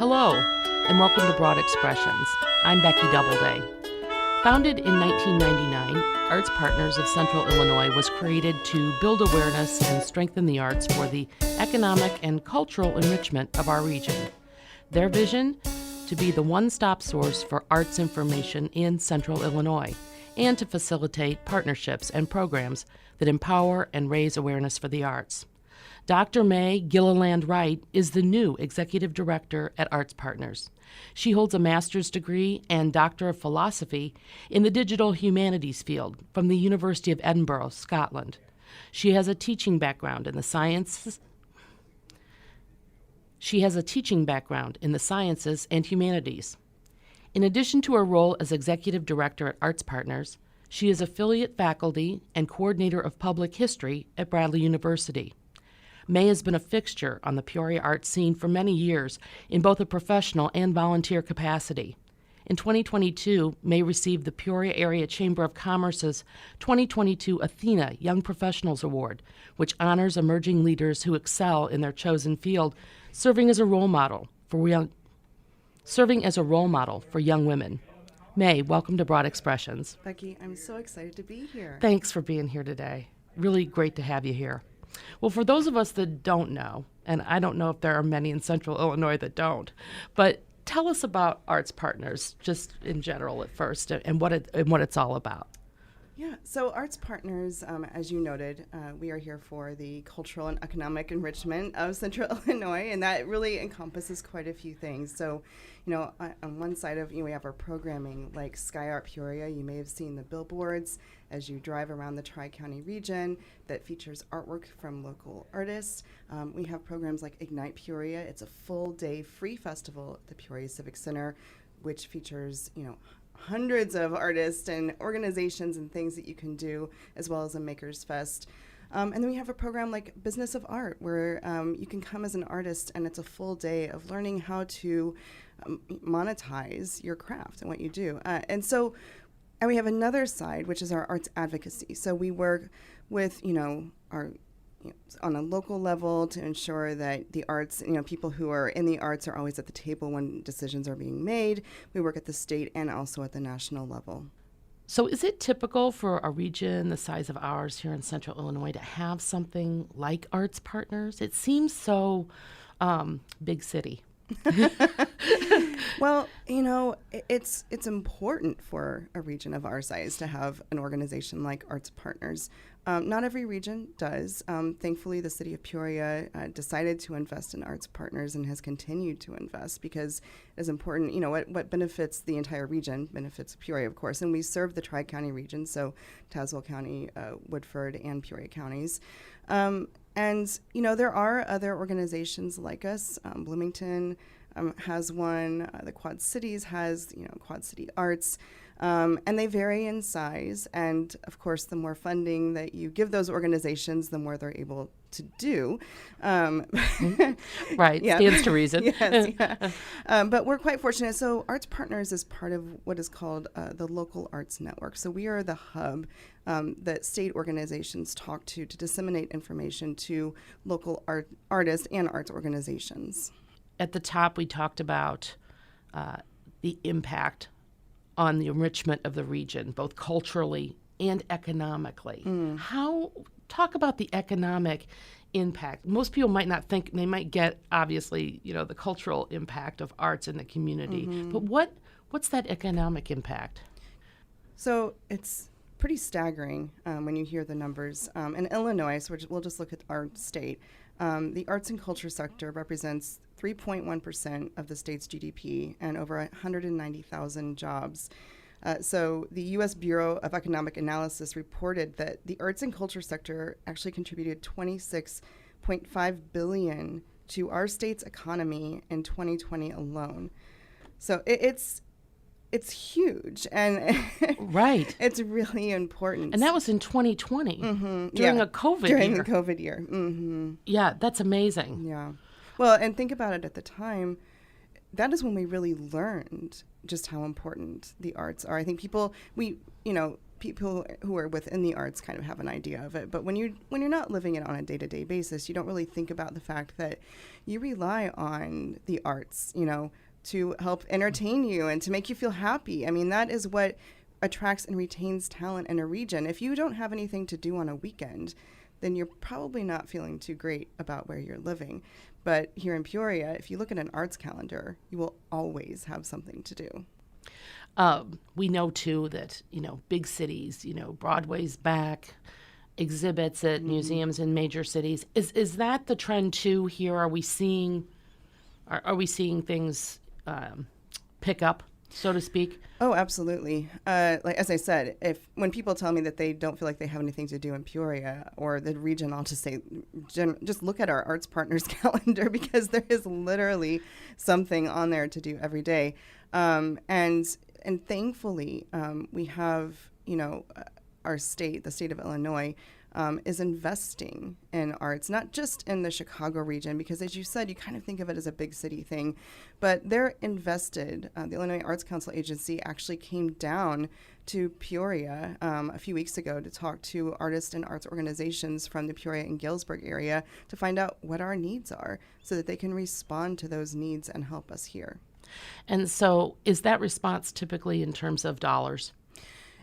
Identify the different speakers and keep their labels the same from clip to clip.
Speaker 1: Hello, and welcome to Broad Expressions. I'm Becky Doubleday. Founded in 1999, ArtsPartners of Central Illinois was created to build awareness and strengthen the arts for the economic and cultural enrichment of our region. Their vision? To be the one-stop source for arts information in Central Illinois, and to facilitate partnerships and programs that empower and raise awareness for the arts. Dr. Mae Gilliland Wright is the new Executive Director at ArtsPartners. She holds a master's degree and Doctor of Philosophy in the Digital Humanities field from the University of Edinburgh, Scotland. She has a teaching background in the sciences. And humanities. In addition to her role as Executive Director at ArtsPartners, she is affiliate faculty and coordinator of public history at Bradley University. Mae has been a fixture on the Peoria art scene for many years in both a professional and volunteer capacity. In 2022, Mae received the Peoria Area Chamber of Commerce's 2022 Athena Young Professionals Award, which honors emerging leaders who excel in their chosen field, serving as a role model for young women. Mae, welcome to Broad Expressions.
Speaker 2: Becky, I'm so excited to be here.
Speaker 1: Thanks for being here today. Really great to have you here. Well, for those of us that don't know, and I don't know if there are many in Central Illinois that don't, but tell us about ArtsPartners, just in general at first, and what it's all about.
Speaker 2: Yeah, so ArtsPartners, as you noted, we are here for the cultural and economic enrichment of Central Illinois, and that really encompasses quite a few things. So, on one side of, we have our programming like Sky Art Peoria. You may have seen the billboards as you drive around the Tri-County region that features artwork from local artists. We have programs like Ignite Peoria. It's a full-day free festival at the Peoria Civic Center, which features, hundreds of artists and organizations and things that you can do, as well as a Makers Fest. And then we have a program like Business of Art, where you can come as an artist, and it's a full day of learning how to monetize your craft and what you do. And we have another side, which is our arts advocacy. So we work with, on a local level to ensure that the arts, people who are in the arts are always at the table when decisions are being made. We work at the state and also at the national level.
Speaker 1: So is it typical for a region the size of ours here in Central Illinois to have something like ArtsPartners? It seems so big city.
Speaker 2: Well, it's important for a region of our size to have an organization like ArtsPartners. Not every region does. Thankfully, the city of Peoria decided to invest in ArtsPartners and has continued to invest because it is important. What benefits the entire region benefits Peoria, of course, and we serve the Tri-County region, so Tazewell County, Woodford, and Peoria counties. There are other organizations like us. Bloomington has one. The Quad Cities has, Quad City Arts. And they vary in size. And, of course, the more funding that you give those organizations, the more they're able to do.
Speaker 1: Right. Yeah. Stands to reason.
Speaker 2: Yes, yeah. But we're quite fortunate. So ArtsPartners is part of what is called the Local Arts Network. So we are the hub that state organizations talk to disseminate information to local artists and arts organizations.
Speaker 1: At the top, we talked about the impact on the enrichment of the region, both culturally and economically. Talk about the economic impact. Most people might not think, they might get, obviously, the cultural impact of arts in the community. Mm-hmm. But what's that economic impact?
Speaker 2: So it's pretty staggering when you hear the numbers. In Illinois, so we'll just look at our state, the arts and culture sector represents 3.1% of the state's GDP and over 190,000 jobs. So the U.S. Bureau of Economic Analysis reported that the arts and culture sector actually contributed $26.5 billion to our state's economy in 2020 alone. So it's huge, and
Speaker 1: right,
Speaker 2: it's really important.
Speaker 1: And that was in 2020, during a COVID year.
Speaker 2: During the COVID year. Mm-hmm.
Speaker 1: Yeah, that's amazing.
Speaker 2: Yeah. Well, and think about it at the time, that is when we really learned just how important the arts are. I think people, people who are within the arts kind of have an idea of it. But when you're not living it on a day-to-day basis, you don't really think about the fact that you rely on the arts, to help entertain you and to make you feel happy. I mean, that is what attracts and retains talent in a region. If you don't have anything to do on a weekend, then you're probably not feeling too great about where you're living. But here in Peoria, if you look at an arts calendar, you will always have something to do.
Speaker 1: We know, too, that, big cities, Broadway's back, exhibits at museums in major cities. Is that the trend, too, here? Are we seeing things pick up, so to speak?
Speaker 2: Oh, absolutely. Like as I said, when people tell me that they don't feel like they have anything to do in Peoria or the region, I'll just say, just look at our Arts Partners calendar, because there is literally something on there to do every day. And thankfully, we have, our state, the state of Illinois, is investing in arts, not just in the Chicago region, because as you said, you kind of think of it as a big city thing, but they're invested. The Illinois Arts Council Agency actually came down to Peoria a few weeks ago to talk to artists and arts organizations from the Peoria and Galesburg area to find out what our needs are so that they can respond to those needs and help us here.
Speaker 1: And so is that response typically in terms of dollars?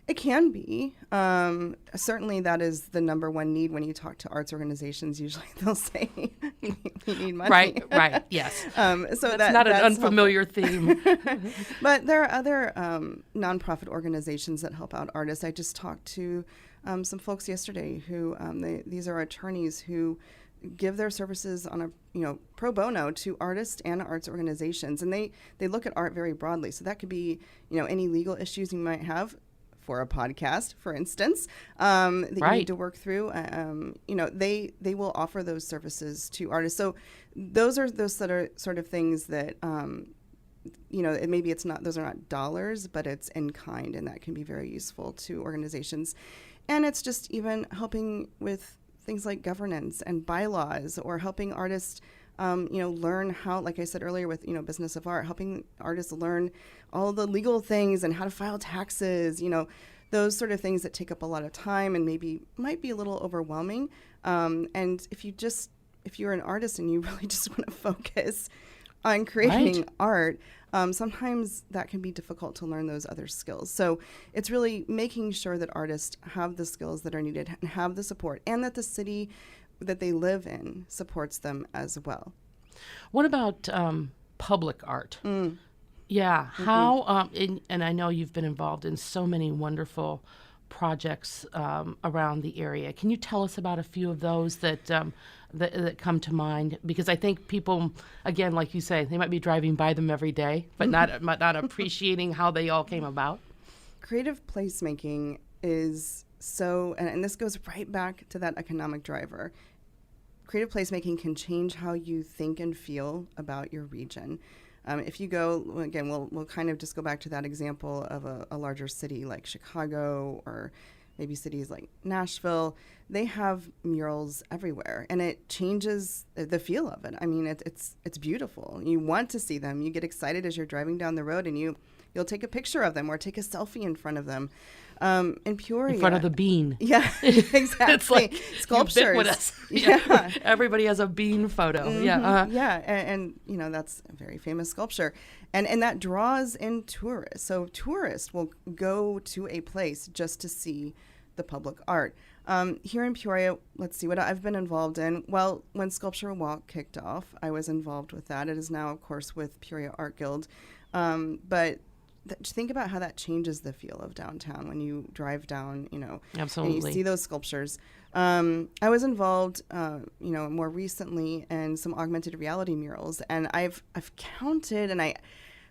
Speaker 2: It can be. Certainly that is the number one need when you talk to arts organizations. Usually they'll say, we need money.
Speaker 1: Right, yes.
Speaker 2: So
Speaker 1: that's not an unfamiliar theme.
Speaker 2: But there are other nonprofit organizations that help out artists. I just talked to some folks yesterday who, these are attorneys who give their services on a pro bono to artists and arts organizations. And they look at art very broadly. So that could be, any legal issues you might have for a podcast, for instance, that you need to work through. They will offer those services to artists. So those are those sort of things that, maybe those are not dollars, but it's in kind, and that can be very useful to organizations. And it's just even helping with things like governance and bylaws, or helping artists learn how, like I said earlier with, business of art, helping artists learn all the legal things and how to file taxes, those sort of things that take up a lot of time and maybe might be a little overwhelming. And if you're an artist and you really just want to focus on creating art, sometimes that can be difficult to learn those other skills. So it's really making sure that artists have the skills that are needed and have the support, and that the city that they live in supports them as well.
Speaker 1: What about public art? Yeah, how, and I know you've been involved in so many wonderful projects around the area. Can you tell us about a few of those that come to mind? Because I think people, again, like you say, they might be driving by them every day, but not appreciating how they all came about.
Speaker 2: Creative placemaking is so, and this goes right back to that economic driver. Creative placemaking can change how you think and feel about your region. If you go, again, we'll kind of just go back to that example of a larger city like Chicago, or maybe cities like Nashville. They have murals everywhere, and it changes the feel of it. I mean, it's beautiful. You want to see them. You get excited as you're driving down the road, and you'll take a picture of them or take a selfie in front of them. In Peoria,
Speaker 1: in front of the bean.
Speaker 2: Yeah, exactly.
Speaker 1: It's like
Speaker 2: sculptures.
Speaker 1: Ubiquitous.
Speaker 2: Yeah.
Speaker 1: Everybody has a bean photo.
Speaker 2: Mm-hmm.
Speaker 1: Yeah.
Speaker 2: Yeah, and that's a very famous sculpture, and that draws in tourists. So tourists will go to a place just to see the public art. Here in Peoria, let's see what I've been involved in. Well, when Sculpture Walk kicked off, I was involved with that. It is now, of course, with Peoria Art Guild, but think about how that changes the feel of downtown when you drive down,
Speaker 1: Absolutely.
Speaker 2: And you see those sculptures. I was involved, more recently in some augmented reality murals, and I've counted, and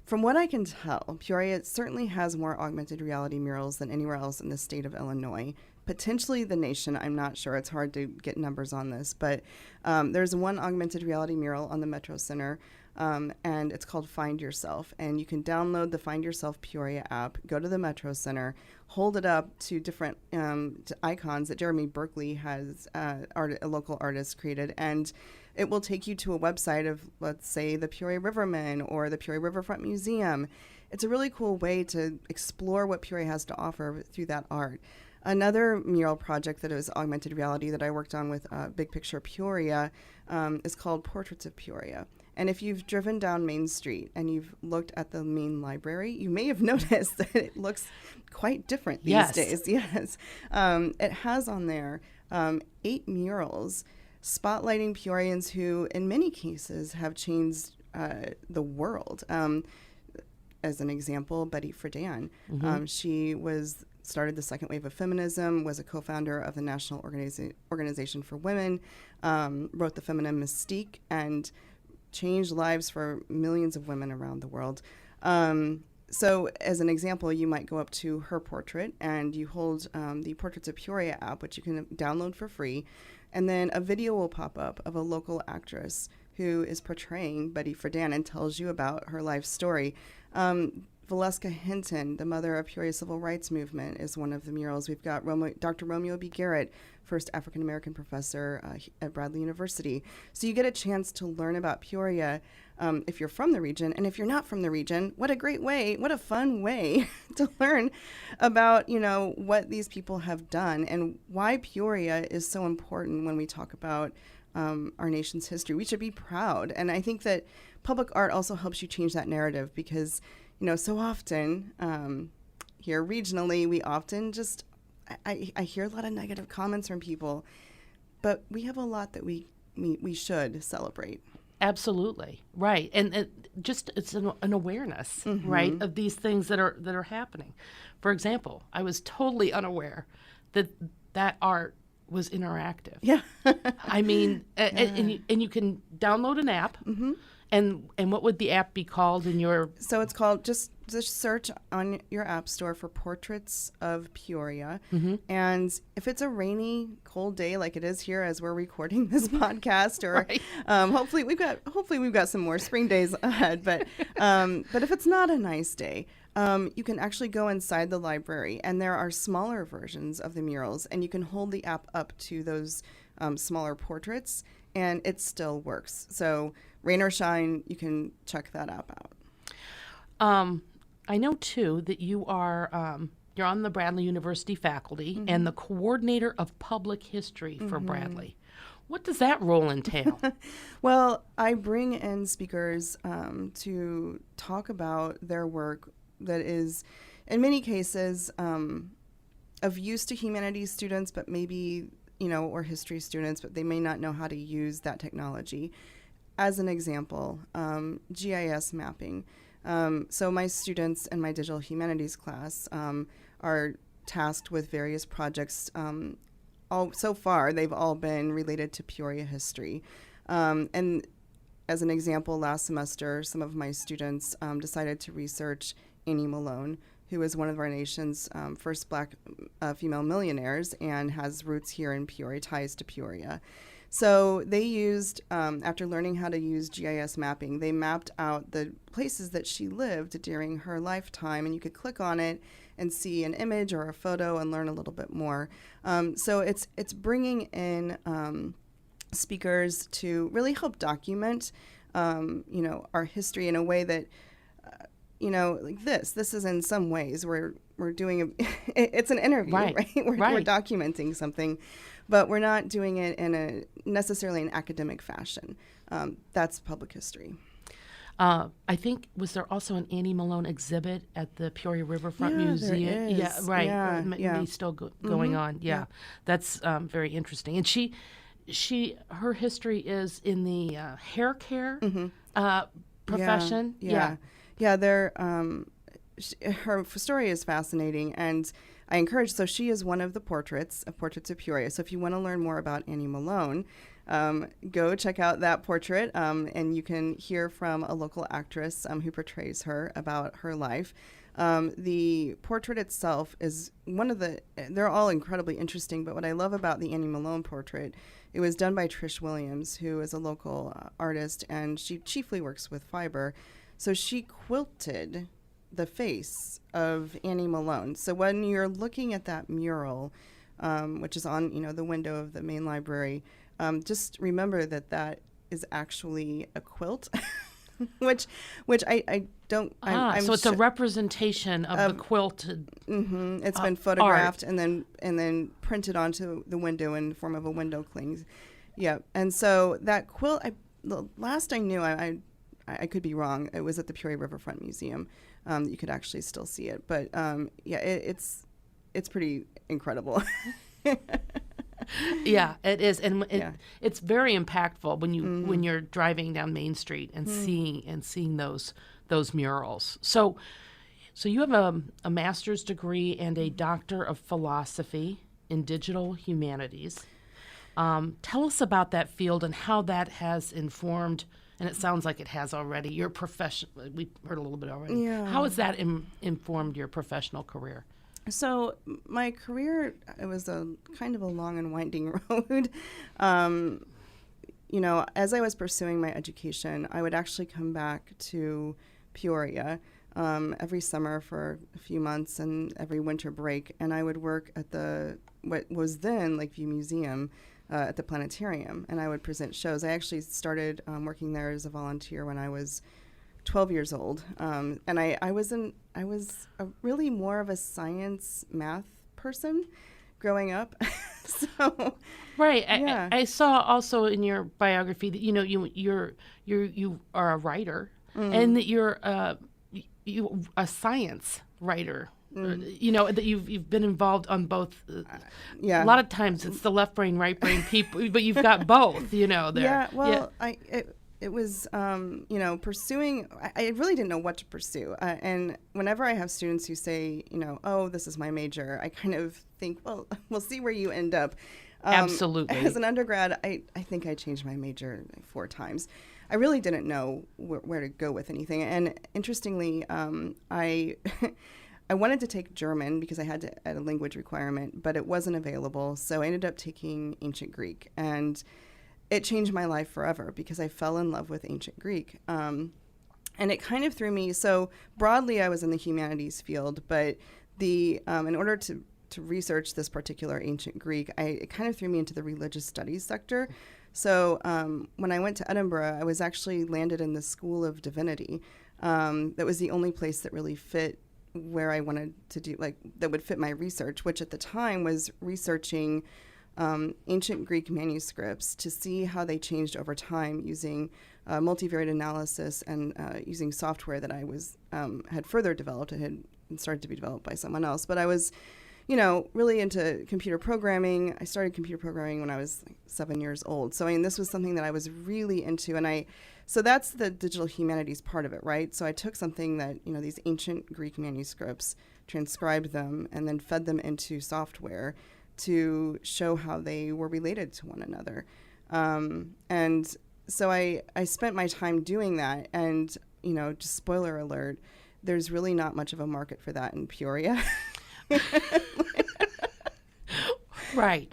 Speaker 2: from what I can tell, Peoria certainly has more augmented reality murals than anywhere else in the state of Illinois. Potentially the nation, I'm not sure. It's hard to get numbers on this, but there's one augmented reality mural on the Metro Center, and it's called Find Yourself. And you can download the Find Yourself Peoria app, go to the Metro Center, hold it up to different icons that Jeremy Berkeley has, a local artist, created, and it will take you to a website of, let's say, the Peoria Rivermen or the Peoria Riverfront Museum. it's a really cool way to explore what Peoria has to offer through that art. Another mural project that is augmented reality that I worked on with Big Picture Peoria is called Portraits of Peoria. And if you've driven down Main Street and you've looked at the main library, you may have noticed that it looks quite different these days. Yes. It has on there 8 murals spotlighting Peorians who, in many cases, have changed the world. As an example, Betty Friedan. She started the second wave of feminism, was a co-founder of the National Organization for Women, wrote The Feminine Mystique, and changed lives for millions of women around the world. So as an example, you might go up to her portrait and you hold the Portraits of Peoria app, which you can download for free, and then a video will pop up of a local actress who is portraying Betty Friedan and tells you about her life story. Valeska Hinton, the mother of Peoria Civil Rights Movement, is one of the murals. We've got Dr. Romeo B. Garrett, first African-American professor at Bradley University. So you get a chance to learn about Peoria if you're from the region. And if you're not from the region, what a great way, what a fun way to learn about, what these people have done and why Peoria is so important when we talk about our nation's history. We should be proud. And I think that public art also helps you change that narrative because so often here regionally, we often just, I hear a lot of negative comments from people, but we have a lot that we should celebrate.
Speaker 1: Absolutely. Right. And it's an awareness, right, of these things that are happening. For example, I was totally unaware that art was interactive.
Speaker 2: Yeah.
Speaker 1: I mean, and you can download an app. And what would the app be called in your?
Speaker 2: So it's called, just search on your app store for Portraits of Peoria. And if it's a rainy, cold day like it is here as we're recording this podcast, or
Speaker 1: Right.
Speaker 2: hopefully we've got some more spring days ahead. But if it's not a nice day, you can actually go inside the library, and there are smaller versions of the murals, and you can hold the app up to those smaller portraits, and it still works. So rain or shine, you can check that app out.
Speaker 1: I know too that you are you're on the Bradley University faculty and the coordinator of public history for Bradley. What does that role entail?
Speaker 2: Well, I bring in speakers to talk about their work that is, in many cases, of use to humanities students, but maybe, or history students, but they may not know how to use that technology. As an example, GIS mapping. So my students in my digital humanities class are tasked with various projects. So far, they've all been related to Peoria history. And as an example, last semester, some of my students decided to research Annie Malone, who is one of our nation's first Black female millionaires and has roots here in Peoria, ties to Peoria. So they used, after learning how to use GIS mapping, they mapped out the places that she lived during her lifetime, and you could click on it and see an image or a photo and learn a little bit more. So it's bringing in speakers to really help document, our history in a way that, like this is in some ways we're doing it's an interview, right? We're documenting something, but we're not doing it in necessarily an academic fashion. That's public history.
Speaker 1: I think, was there also an Annie Malone exhibit at the Peoria Riverfront Museum?
Speaker 2: There is.
Speaker 1: Yeah, right.
Speaker 2: Yeah,
Speaker 1: Maybe still going on. Yeah. That's very interesting. And her history is in the hair care profession.
Speaker 2: Yeah. Her story is fascinating, and I encourage. So she is one of the Portraits of Peoria. So if you want to learn more about Annie Malone, go check out that portrait, and you can hear from a local actress who portrays her about her life. The portrait itself is they're all incredibly interesting, but what I love about the Annie Malone portrait, it was done by Trish Williams, who is a local artist, and she chiefly works with fiber. So she quilted the face of Annie Malone. So when you're looking at that mural, which is on the window of the main library, just remember that is actually a quilt which I don't. I'm
Speaker 1: so it's a representation of the quilted.
Speaker 2: It's been photographed and then printed onto the window in the form of a window cling. Yeah, and so that quilt, the last I knew, I could be wrong. It was at the Peoria Riverfront Museum. You could actually still see it, but it's pretty incredible.
Speaker 1: Yeah, it is, and it's very impactful when you're driving down Main Street and seeing those murals. So you have a master's degree and a doctor of philosophy in digital humanities. Tell us about that field and how that has informed, and it sounds like it has already, your profession. We heard a little bit already.
Speaker 2: Yeah.
Speaker 1: How has that informed your professional career?
Speaker 2: So my career, it was a kind of a long and winding road. As I was pursuing my education, I would actually come back to Peoria every summer for a few months and every winter break, and I would work at what was then Lakeview Museum at the planetarium, and I would present shows. I actually started working there as a volunteer when I was 12 years old, and I was really more of a science math person growing up. So
Speaker 1: right,
Speaker 2: yeah.
Speaker 1: I saw also in your biography that you are a writer and that you're a science writer. That you've been involved on both.
Speaker 2: Yeah,
Speaker 1: a lot of times it's the left brain, right brain people, but you've got both. There.
Speaker 2: Yeah, well, yeah. It was, pursuing, I really didn't know what to pursue. And whenever I have students who say, oh, this is my major, I kind of think, well, we'll see where you end up.
Speaker 1: Absolutely.
Speaker 2: As an undergrad, I think I changed my major 4 times. I really didn't know where to go with anything. And interestingly, I wanted to take German because I had a language requirement, but it wasn't available. So I ended up taking Ancient Greek. And it changed my life forever because I fell in love with Ancient Greek. And it kind of threw me, so broadly I was in the humanities field, but in order to research this particular Ancient Greek, it kind of threw me into the religious studies sector. So when I went to Edinburgh, I was actually landed in the School of Divinity. That was the only place that really fit where I wanted to do, that would fit my research, which at the time was researching ancient Greek manuscripts to see how they changed over time using multivariate analysis and using software that I had further developed. It had started to be developed by someone else. But I was, really into computer programming. I started computer programming when I was 7 years old. So this was something that I was really into. So that's the digital humanities part of it, right? So I took something that, these ancient Greek manuscripts, transcribed them, and then fed them into software to show how they were related to one another. And so I spent my time doing that. And, just spoiler alert, there's really not much of a market for that in Peoria.
Speaker 1: Right.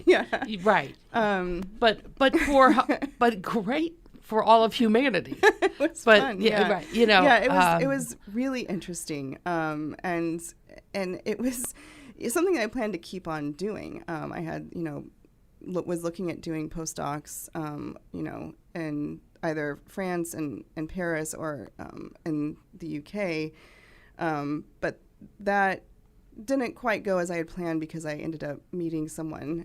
Speaker 2: Yeah.
Speaker 1: Right. But great for all of humanity.
Speaker 2: It was fun.
Speaker 1: Yeah. Right.
Speaker 2: It was really interesting. And it was something that I planned to keep on doing. I had, was looking at doing postdocs, in either France and Paris or in the UK. But that didn't quite go as I had planned because I ended up meeting someone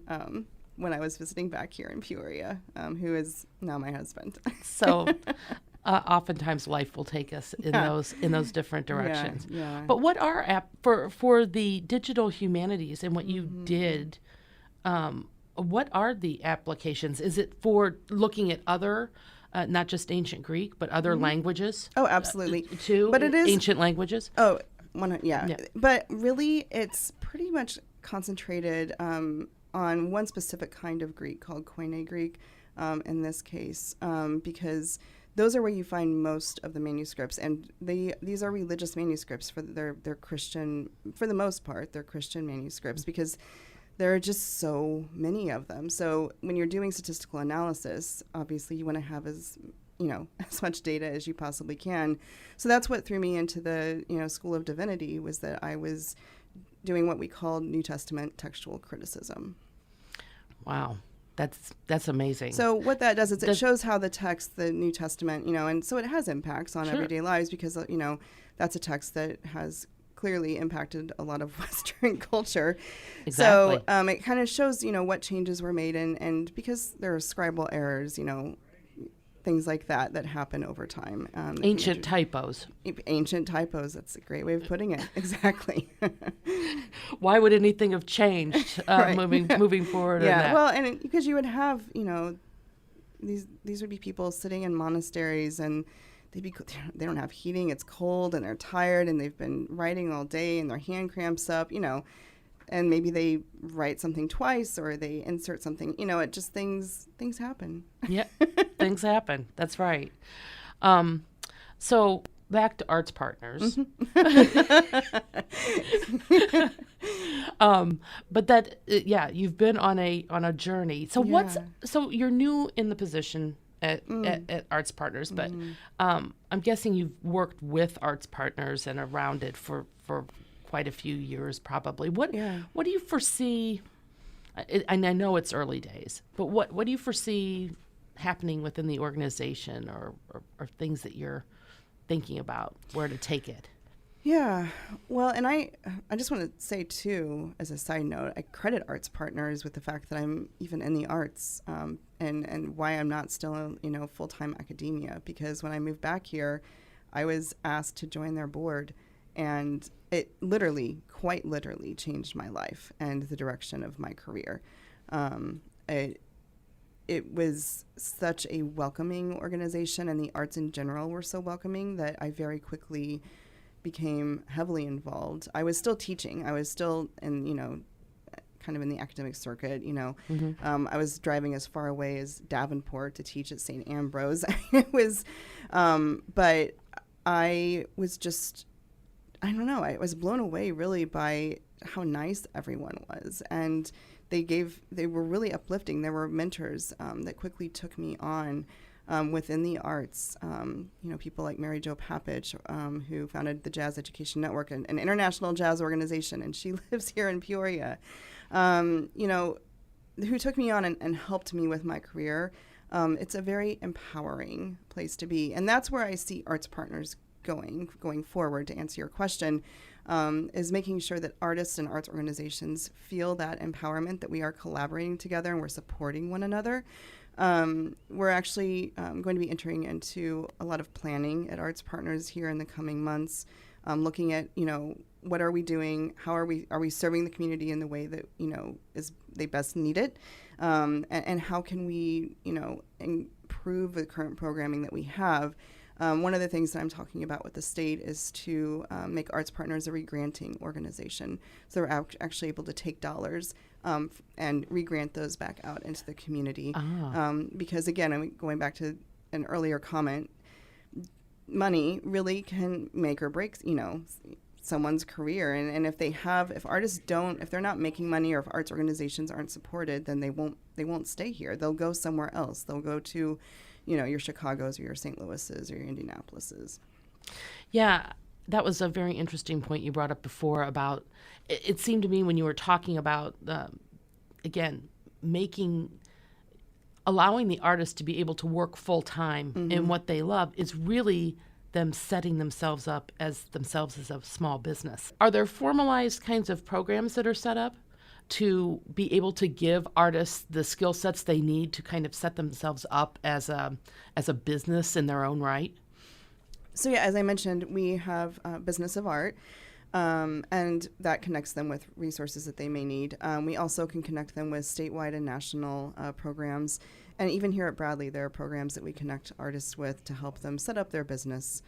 Speaker 2: when I was visiting back here in Peoria, who is now my husband.
Speaker 1: So oftentimes life will take us in those different directions.
Speaker 2: Yeah.
Speaker 1: But what are for the digital humanities and what you did? What are the applications? Is it for looking at other, not just ancient Greek, but other languages?
Speaker 2: Oh, absolutely.
Speaker 1: Too.
Speaker 2: But it is
Speaker 1: ancient languages.
Speaker 2: Oh, yeah. But really, it's pretty much concentrated on one specific kind of Greek called Koine Greek. In this case, because those are where you find most of the manuscripts, and these are religious manuscripts for they're Christian, for the most part. They're Christian manuscripts because there are just so many of them. So when you're doing statistical analysis, obviously you want to have as much data as you possibly can. So that's what threw me into the School of Divinity, was that I was doing what we called New Testament textual criticism.
Speaker 1: Wow. That's amazing.
Speaker 2: So what that does is it shows how the text, the New Testament, and so it has impacts on everyday lives because, that's a text that has clearly impacted a lot of Western culture.
Speaker 1: Exactly.
Speaker 2: So it kind of shows, what changes were made and because there are scribal errors, things like that happen over time.
Speaker 1: Ancient typos.
Speaker 2: Ancient typos. That's a great way of putting it. Exactly.
Speaker 1: Why would anything have changed
Speaker 2: Right.
Speaker 1: moving forward?
Speaker 2: Yeah.
Speaker 1: In that?
Speaker 2: Well, and because you would have, these would be people sitting in monasteries and they don't have heating. It's cold and they're tired and they've been writing all day and their hand cramps up, and maybe they write something twice or they insert something, it just things happen.
Speaker 1: Yeah, things happen. That's right. So back to Arts Partners. But that, you've been on a journey. So so you're new in the position at Arts Partners, but I'm guessing you've worked with Arts Partners and around it for quite a few years, probably. What do you foresee? And I know it's early days, but what do you foresee happening within the organization, or things that you're thinking about where to take it?
Speaker 2: Yeah, well, and I just want to say too, as a side note, I credit Arts Partners with the fact that I'm even in the arts, and why I'm not still full-time academia, because when I moved back here, I was asked to join their board, and it quite literally changed my life and the direction of my career. It was such a welcoming organization, and the arts in general were so welcoming that I very quickly became heavily involved. I was still teaching. I was still in, kind of in the academic circuit, I was driving as far away as Davenport to teach at St. Ambrose. It was, but I was just, I don't know, I was blown away really by how nice everyone was. And they were really uplifting. There were mentors that quickly took me on within the arts. People like Mary Jo Papich, who founded the Jazz Education Network, an international jazz organization, and she lives here in Peoria, who took me on and helped me with my career. It's a very empowering place to be. And that's where I see Arts Partners going forward, to answer your question. Is making sure that artists and arts organizations feel that empowerment, that we are collaborating together and we're supporting one another. We're actually going to be entering into a lot of planning at Arts Partners here in the coming months, looking at, what are we doing? How are we serving the community in the way that, they best need it? And how can we, improve the current programming that we have? One of the things that I'm talking about with the state is to make Arts Partners a re-granting organization. So they're actually able to take dollars and re-grant those back out into the community. Because again, going back to an earlier comment, money really can make or break, someone's career. And if they're not making money, or if arts organizations aren't supported, then they won't stay here. They'll go somewhere else. They'll go to your Chicagos or your St. Louis's or your Indianapolis's.
Speaker 1: Yeah, that was a very interesting point you brought up before about, it seemed to me when you were talking about, again, allowing the artists to be able to work full time in what they love is really them setting themselves up as a small business. Are there formalized kinds of programs that are set up to be able to give artists the skill sets they need to kind of set themselves up as a business in their own right?
Speaker 2: So yeah, as I mentioned, we have Business of Art, and that connects them with resources that they may need. We also can connect them with statewide and national programs. And even here at Bradley, there are programs that we connect artists with to help them set up their business.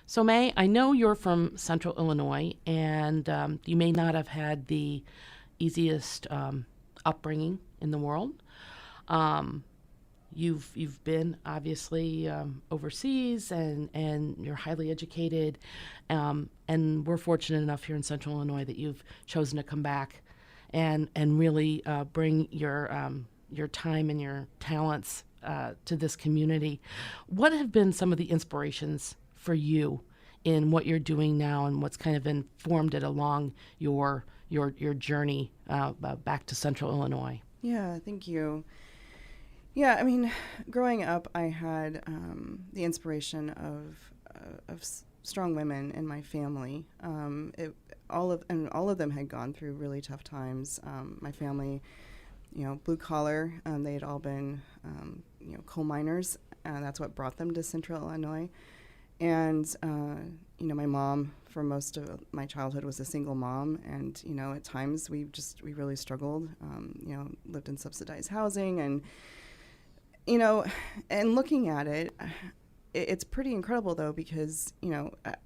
Speaker 1: So, Mae, I know you're from Central Illinois, and you may not have had the easiest upbringing in the world. You've been obviously overseas, and you're highly educated, and we're fortunate enough here in Central Illinois that you've chosen to come back and really bring your time and your talents to this community. What have been some of the inspirations for you in what you're doing now, and what's kind of informed it along your journey back to Central Illinois?
Speaker 2: Yeah, thank you. Yeah, I mean, growing up, I had the inspiration of strong women in my family. All of them had gone through really tough times. My family, blue collar. They had all been, coal miners. That's what brought them to Central Illinois. And my mom, for most of my childhood, was a single mom, and at times we really struggled. Lived in subsidized housing, and and looking at it, it's pretty incredible though, because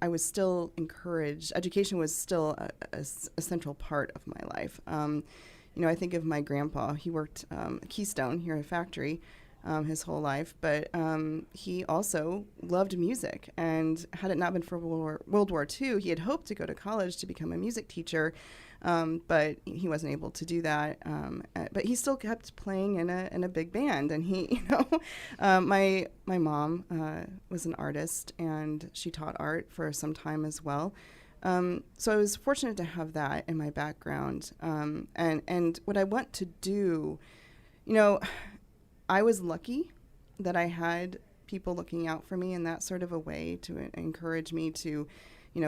Speaker 2: I was still encouraged. Education was still a central part of my life. I think of my grandpa. He worked at Keystone here at a factory his whole life, but he also loved music. And had it not been for World War II, he had hoped to go to college to become a music teacher, but he wasn't able to do that. But he still kept playing in a big band. And he, my mom was an artist, and she taught art for some time as well. So I was fortunate to have that in my background. And what I want to do, I was lucky that I had people looking out for me in that sort of a way to encourage me to,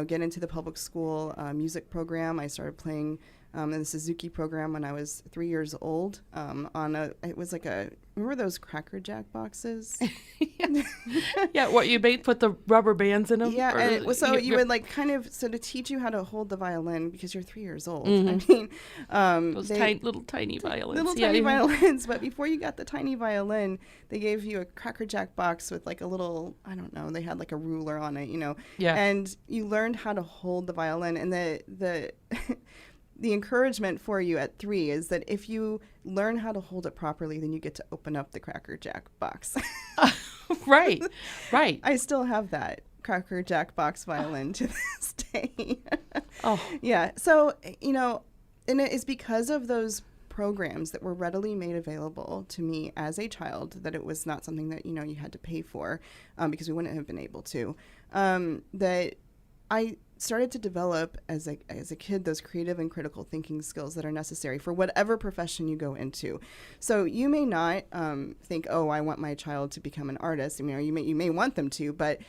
Speaker 2: get into the public school music program. I started playing in the Suzuki program when I was 3 years old. It was like remember those Cracker Jack boxes?
Speaker 1: Yeah, what you put the rubber bands in them?
Speaker 2: Yeah, and so you would to teach you how to hold the violin, because you're 3 years old. Mm-hmm. I mean,
Speaker 1: those little tiny violins.
Speaker 2: Little tiny violins, but before you got the tiny violin, they gave you a Cracker Jack box with like a little, I don't know, they had like a ruler on it,
Speaker 1: Yeah.
Speaker 2: And you learned how to hold the violin, and the the encouragement for you at 3 is that if you learn how to hold it properly, then you get to open up the Cracker Jack box.
Speaker 1: Right.
Speaker 2: I still have that Cracker Jack box violin to this day.
Speaker 1: Oh.
Speaker 2: Yeah. So, and it is because of those programs that were readily made available to me as a child that it was not something that, you had to pay for, because we wouldn't have been able to, that I started to develop as a kid those creative and critical thinking skills that are necessary for whatever profession you go into. So you may not think, oh, I want my child to become an artist. You may want them to, but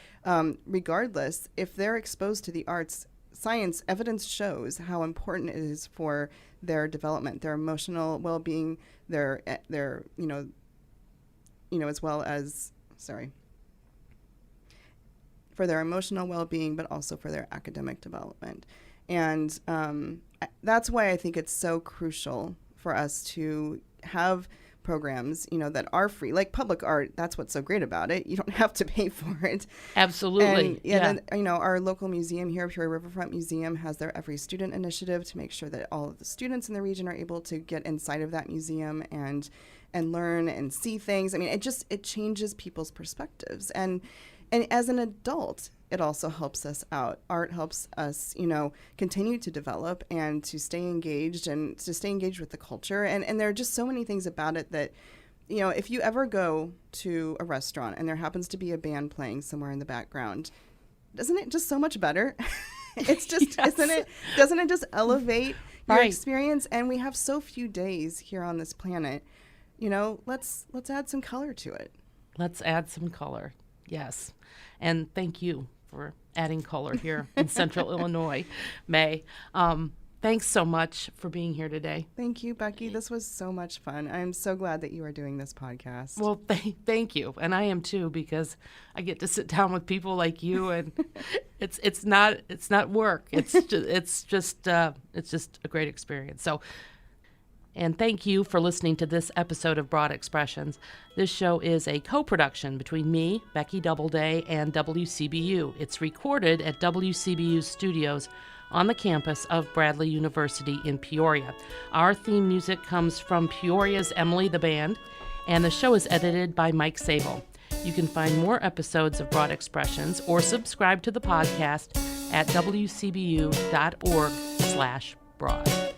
Speaker 2: regardless, if they're exposed to the arts, science evidence shows how important it is for their development, their emotional well-being, their as well as for their emotional well-being, but also for their academic development. And that's why I think it's so crucial for us to have programs, that are free, like public art. That's what's so great about it. You don't have to pay for it.
Speaker 1: Absolutely.
Speaker 2: And, then, our local museum here, Peoria Riverfront Museum, has their Every Student initiative to make sure that all of the students in the region are able to get inside of that museum and learn and see things. I mean, it changes people's perspectives. And as an adult, it also helps us out. Art helps us, continue to develop and to stay engaged with the culture. And there are just so many things about it that, if you ever go to a restaurant and there happens to be a band playing somewhere in the background, doesn't it just so much better? It's just,
Speaker 1: Yes.
Speaker 2: Doesn't it just elevate your
Speaker 1: Right.
Speaker 2: experience? And we have so few days here on this planet, let's add some color to it.
Speaker 1: Let's add some color. Yes. And thank you for adding color here in Central Illinois, Mae. Thanks so much for being here today.
Speaker 2: Thank you, Becky. This was so much fun. I'm so glad that you are doing this podcast.
Speaker 1: Well, thank you. And I am too, because I get to sit down with people like you, and it's not work. It's just a great experience. So, and thank you for listening to this episode of Broad Expressions. This show is a co-production between me, Becky Doubleday, and WCBU. It's recorded at WCBU Studios on the campus of Bradley University in Peoria. Our theme music comes from Peoria's Emily the Band, and the show is edited by Mike Sable. You can find more episodes of Broad Expressions or subscribe to the podcast at wcbu.org/broad.